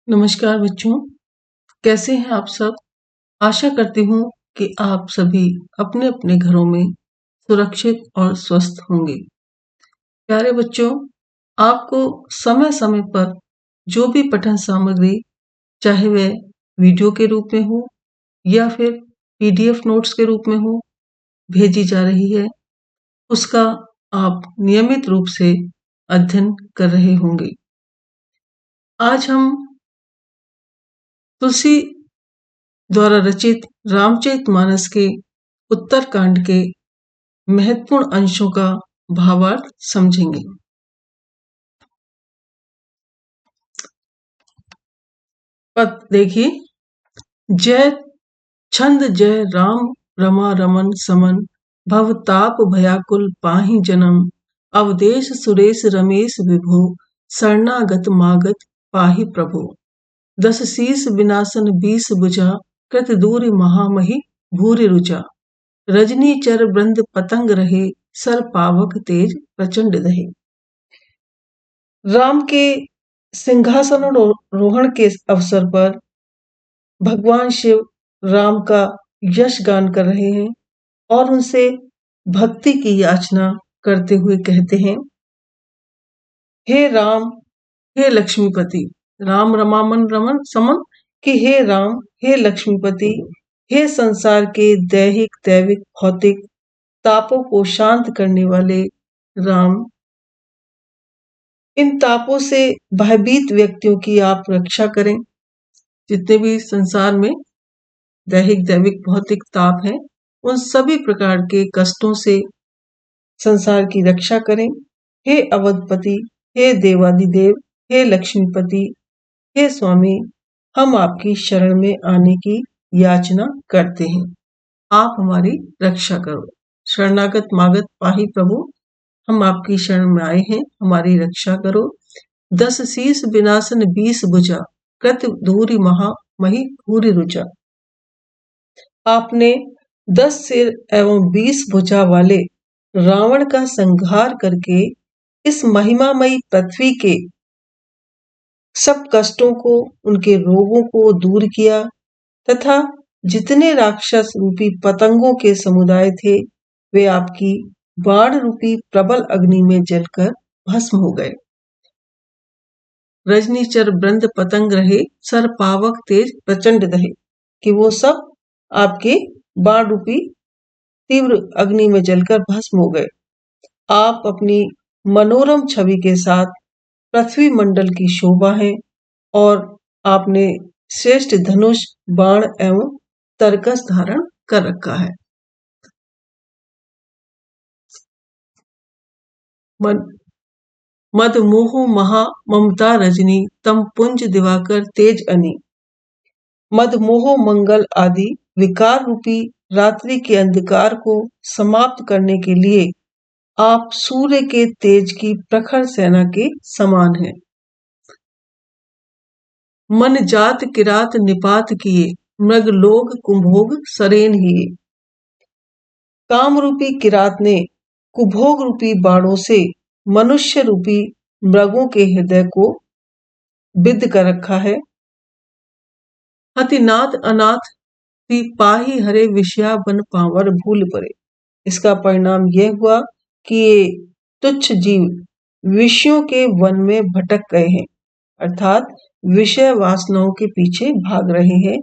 नमस्कार बच्चों, कैसे हैं आप सब? आशा करती हूँ कि आप सभी अपने अपने घरों में सुरक्षित और स्वस्थ होंगे। प्यारे बच्चों, आपको समय समय पर जो भी पठन सामग्री, चाहे वह वीडियो के रूप में हो या फिर पीडीएफ नोट्स के रूप में हो, भेजी जा रही है, उसका आप नियमित रूप से अध्ययन कर रहे होंगे। आज हम तुलसी द्वारा रचित रामचरितमानस के उत्तरकांड के महत्वपूर्ण अंशों का भावार्थ समझेंगे। पद देखिए, जय छंद जय राम रमा रमन समन भव ताप भयाकुल पाहि जन्म अवदेश सुरेश रमेश विभो शरणागत मागत पाहि प्रभो दस शीस विनाशन 20 भुजा कृत दूरि महामहि भूरि रुचा रजनी चर वृंद पतंग रहे सर पावक तेज प्रचंड दहे। राम के सिंहासन रोहण के अवसर पर भगवान शिव राम का यश गान कर रहे हैं और उनसे भक्ति की याचना करते हुए कहते हैं, हे राम, हे लक्ष्मीपति। राम रमामन रमन समन कि हे राम, हे लक्ष्मीपति, हे संसार के दैहिक दैविक भौतिक तापों को शांत करने वाले राम, इन तापों से भयभीत व्यक्तियों की आप रक्षा करें। जितने भी संसार में दैहिक दैविक भौतिक ताप हैं, उन सभी प्रकार के कष्टों से संसार की रक्षा करें। हे अवधपति, हे देवादिदेव, हे लक्ष्मीपति, हे स्वामी, हम आपकी शरण में आने की याचना करते हैं। आप हमारी रक्षा करो। शरणागत मागत पाहि प्रभु, हम आपकी शरण में आए हैं, हमारी रक्षा करो। 10 शीस विनाशन 20 भुजा कृत धूरि महामहि भूरि रुचा। आपने 10 सिर एवं 20 भुजा वाले रावण का संहार करके इस महिमामयी पृथ्वी के सब कष्टों को, उनके रोगों को दूर किया तथा जितने राक्षस रूपी पतंगों के समुदाय थे, वे आपकी बाण रूपी प्रबल अग्नि में जलकर भस्म हो गए। रजनीचर वृंद पतंग रहे सर पावक तेज प्रचंड दहे, कि वो सब आपके बाण रूपी तीव्र अग्नि में जलकर भस्म हो गए। आप अपनी मनोरम छवि के साथ पृथ्वी मंडल की शोभा है और आपने श्रेष्ठ धनुष बाण एवं तरकस धारण कर रखा है। मद मोह महा ममता रजनी तम पुंज दिवाकर तेज अनी। मद मोह मंगल आदि विकार रूपी रात्रि के अंधकार को समाप्त करने के लिए आप सूर्य के तेज की प्रखर सेना के समान हैं। मन जात किरात निपात किए मृग लोग कुंभोग सरेन हिए। काम रूपी किरात ने कुभोग रूपी बाणों से मनुष्य रूपी मृगों के हृदय को विद्ध कर रखा है। हतिनाथ अनाथ पाही हरे विषया बन पावर भूल परे। इसका परिणाम यह हुआ कि ये तुच्छ जीव विषयों के वन में भटक गए हैं, अर्थात विषय वासनाओं के पीछे भाग रहे हैं।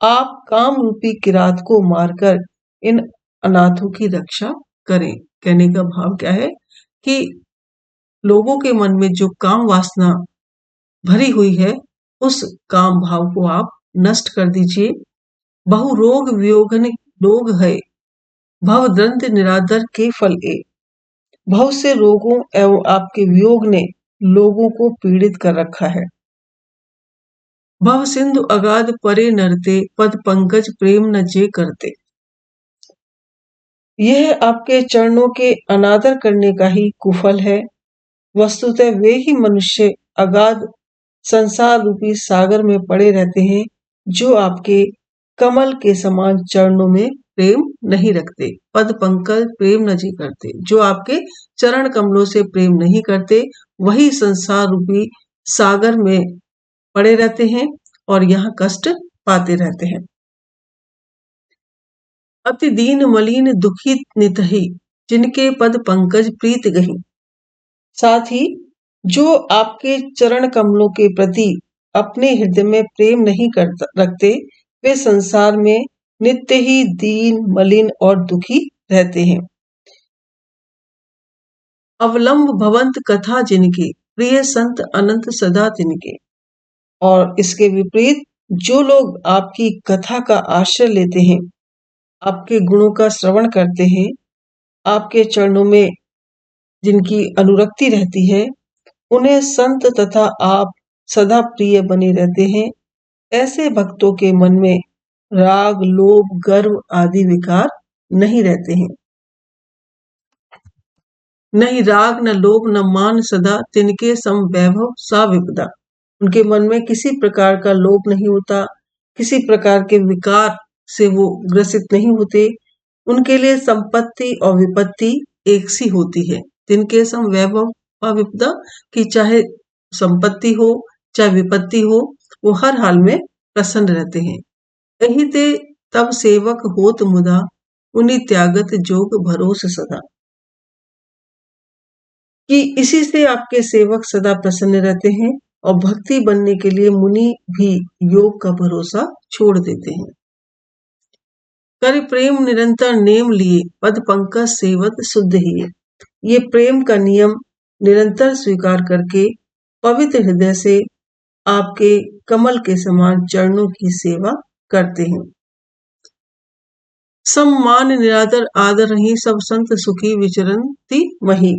आप काम रूपी किरात को मारकर इन अनाथों की रक्षा करें। कहने का भाव क्या है कि लोगों के मन में जो काम वासना भरी हुई है, उस काम भाव को आप नष्ट कर दीजिए। बहु रोग वियोगन लोग है भव दंत निरादर के फल ए। बहुत से रोगों एवं आपके वियोग ने लोगों को पीड़ित कर रखा है। भव सिंधु अगाध परे नरते पद पंकज प्रेम न जे करते। यह आपके चरणों के अनादर करने का ही कुफल है। वस्तुतः वे ही मनुष्य अगाध संसार रूपी सागर में पड़े रहते हैं जो आपके कमल के समान चरणों में प्रेम नहीं रखते। पद पंकज प्रेम न जी करते, जो आपके चरण कमलों से प्रेम नहीं करते, वही संसार रूपी सागर में पड़े रहते हैं और यहाँ कष्ट पाते रहते हैं। अति दीन मलिन दुखी नितहि, जिनके पद पंकज प्रीत गही। साथ ही जो आपके चरण कमलों के प्रति अपने हृदय में प्रेम नहीं रखते, वे संसार में नित्य ही दीन मलिन और दुखी रहते हैं। अवलंब भवंत कथा जिनके, प्रिय संत अनंत सदा तिनके। और इसके विपरीत जो लोग आपकी कथा का आश्रय लेते हैं, आपके गुणों का श्रवण करते हैं, आपके चरणों में जिनकी अनुरक्ति रहती है, उन्हें संत तथा आप सदा प्रिय बने रहते हैं। ऐसे भक्तों के मन में राग लोभ गर्व आदि विकार नहीं रहते हैं। नहीं राग न लोभ न मान सदा, तिनके सम वैभव सा विपदा। उनके मन में किसी प्रकार का लोभ नहीं होता, किसी प्रकार के विकार से वो ग्रसित नहीं होते। उनके लिए संपत्ति और विपत्ति एक सी होती है। तिनके सम वैभव व विपदा, कि चाहे संपत्ति हो चाहे विपत्ति हो, वो हर हाल में प्रसन्न रहते हैं। यही ते तब सेवक होत मुदा, उन्हीं त्यागत जोग भरोस सदा। कि इसी से आपके सेवक सदा प्रसन्न रहते हैं और भक्ति बनने के लिए मुनि भी योग का भरोसा छोड़ देते हैं। कर प्रेम निरंतर नेम लिए, पद पंकज सेवत शुद्ध ही। ये प्रेम का नियम निरंतर स्वीकार करके पवित्र हृदय से आपके कमल के समान चरणों की सेवा करते हैं। सम्मान निरादर आदर ही, सब संत सुखी विचरंती वही।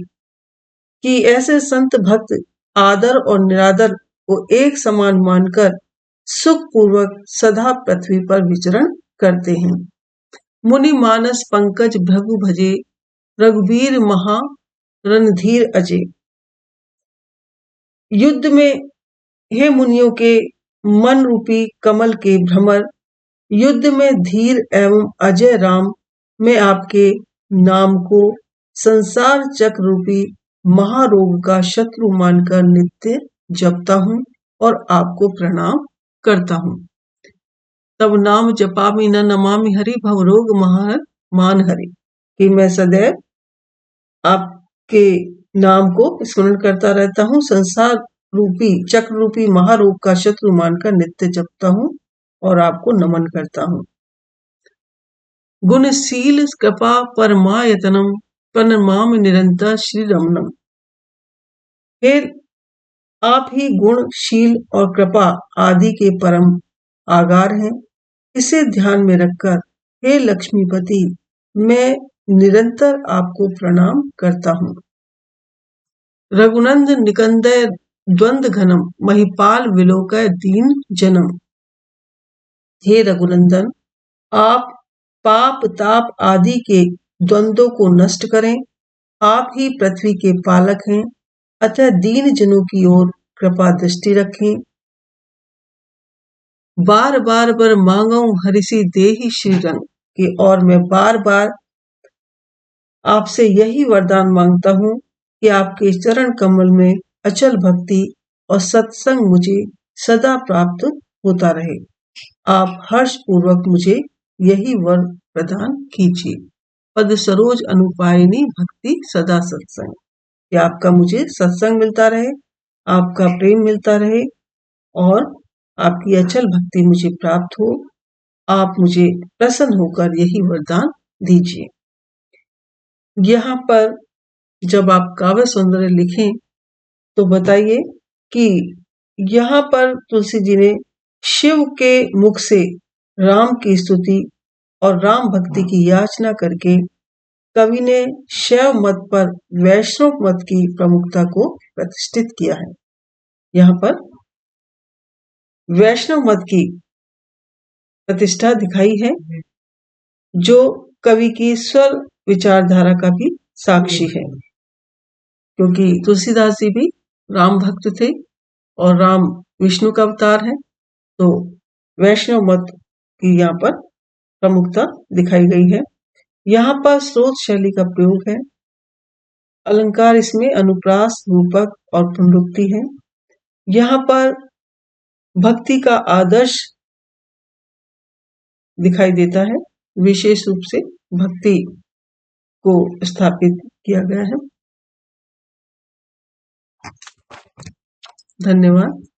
कि ऐसे संत भक्त आदर और निरादर को एक समान मानकर सुख पूर्वक सदा पृथ्वी पर विचरण करते हैं। मुनि मानस पंकज भृगु भजे, रघुवीर महा रणधीर अजय। युद्ध में हे मुनियों के मन रूपी कमल के भ्रमर, युद्ध में धीर एवं अजय राम, मैं आपके नाम को संसार चक्र रूपी महारोग का शत्रु मानकर नित्य जपता हूँ और आपको प्रणाम करता हूँ। तब नाम जपामि न नमामि हरि, भवरोग महार मान हरि। कि मैं सदैव आपके नाम को स्मरण करता रहता हूँ, संसार रूपी चक्र रूपी महारोग का शत्रु मानकर नित्य जपता हूँ और आपको नमन करता हूँ। गुणशील कृपा परमायतनम, प्रणमामि निरंतर श्री रमणम। फिर आप ही गुणशील और कृपा आदि के परम आगार हैं। इसे ध्यान में रखकर हे लक्ष्मीपति, मैं निरंतर आपको प्रणाम करता हूँ। रघुनंद निकंदय द्वंद घनम, महिपाल विलोकय दीन जनम। हे रघुनंदन, आप पाप ताप आदि के द्वंद्वों को नष्ट करें। आप ही पृथ्वी के पालक हैं, अतः दीन जनों की ओर कृपा दृष्टि रखें। बार बार बर मांगो हरिषि देहि श्री रंग। कि और मैं बार बार आपसे यही वरदान मांगता हूँ कि आपके चरण कमल में अचल भक्ति और सत्संग मुझे सदा प्राप्त होता रहे। आप हर्ष पूर्वक मुझे यही वर प्रदान कीजिए। पद सरोज अनुपायनी भक्ति सदा सत्संग। कि आपका मुझे सत्संग मिलता रहे, आपका प्रेम मिलता रहे और आपकी अचल भक्ति मुझे प्राप्त हो। आप मुझे प्रसन्न होकर यही वरदान दीजिए। यहाँ पर जब आप काव्य सौंदर्य लिखें तो बताइए कि यहाँ पर तुलसी जी ने शिव के मुख से राम की स्तुति और राम भक्ति की याचना करके कवि ने शैव मत पर वैष्णव मत की प्रमुखता को प्रतिष्ठित किया है। यहाँ पर वैष्णव मत की प्रतिष्ठा दिखाई है, जो कवि की स्वर विचारधारा का भी साक्षी है। क्योंकि तुलसीदास जी भी राम भक्त थे और राम विष्णु का अवतार है, तो वैष्णव मत की यहाँ पर प्रमुखता दिखाई गई है। यहाँ पर स्रोत शैली का प्रयोग है। अलंकार इसमें अनुप्रास, रूपक और पुनरुक्ति है। यहाँ पर भक्ति का आदर्श दिखाई देता है। विशेष रूप से भक्ति को स्थापित किया गया है। धन्यवाद।